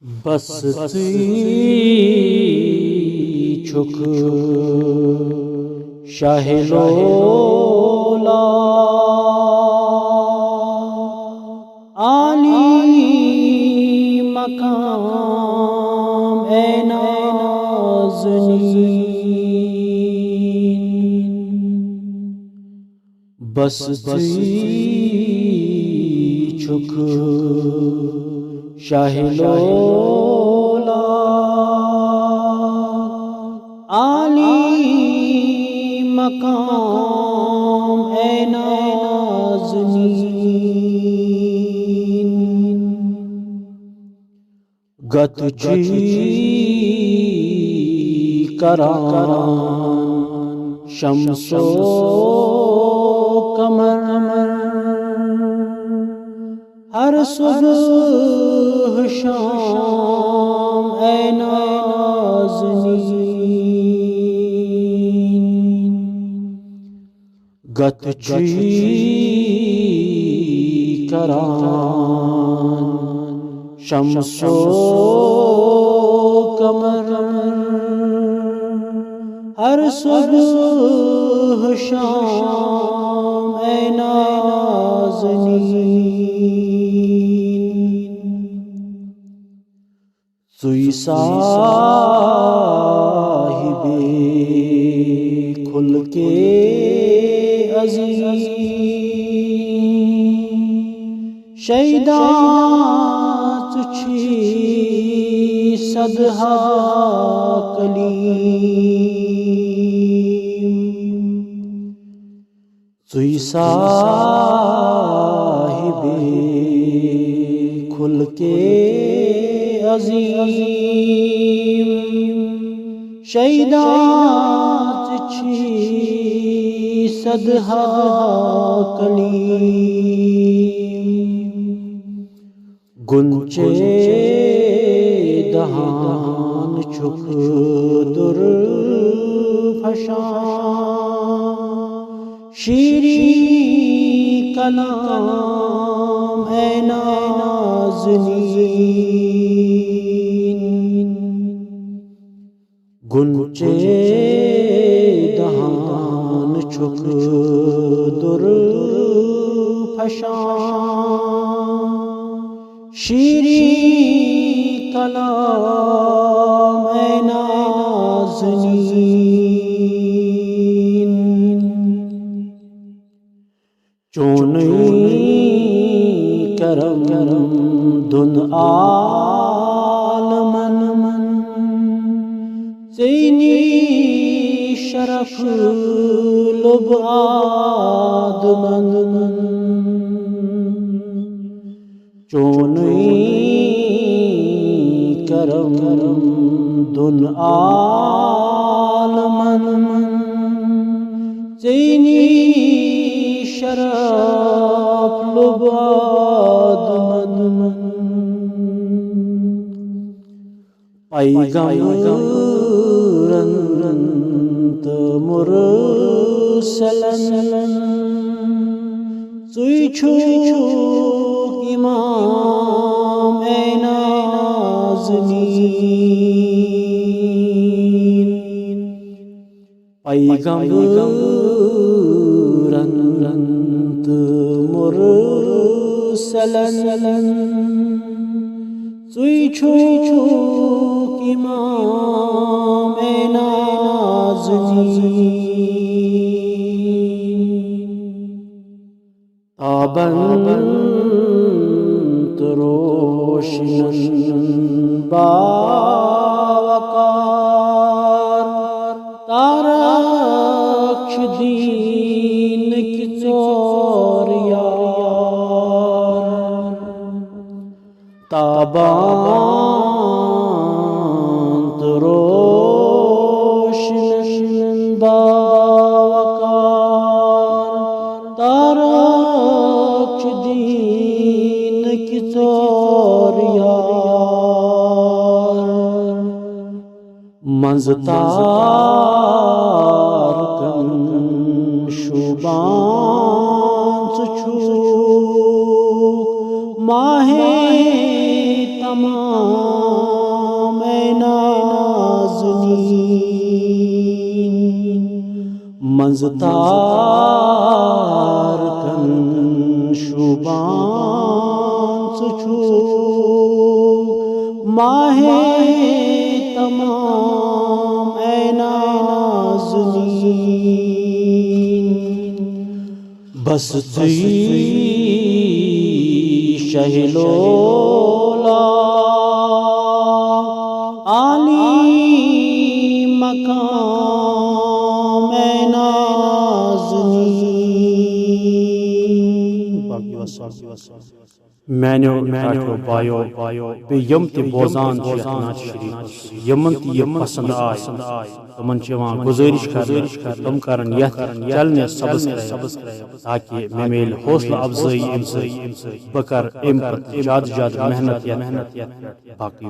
بس چک شاہے لولاک عالی مقام اے نازنین، بس چک شاہے لولاک عالی مقام اے نازنین، گت چی کران شمس و قمر، ہر صبح شام اے نازنین، گت چی کران شمس و قمر، ہر صبح شام اے نازنین، سوئی صاحب کھل کے عظیم، شیدات چھی صدہا کلیم، سوئی صاحب کھل کے عظیم، شیدات چھی صدہا کلیم، گنچے دہان چک در فشاں، شیریں کلام اے نازنین، گنچے دہان چک در فشاں، شیریں کلام اے نازنین، چونیں کرم دن عالمن، زینی شرف لب آدمن، چونیں کرم دن عالمن، زینی شرف لب آدمن، پیغمبرند مرسلن، سوئی چوک امام اے نازنین، پیغمبرند مرسلن، سوئی چوک امام اے نازنین، تابند روشن باوقار، تارکش دین کی چور یار، تابند روشن باوقار، تارکش دین کی چور یار، منز تار کن شوبان چوک ماہ تمام اے نازنین منزتار کن شوبان سچو ماہ تمام اے نازنین بس تی شاہ لولاک عالی مقام اے نازنین باقی میانو ٹاٹو بایو یم تہ بوزان نعت شریف یمن تہ یہ پسند آئے تمن گزارش تم کرن یتھ چلنے سبز تاکہ مے میل حوصلہ افزائی بہ کر زیادہ محنت باقی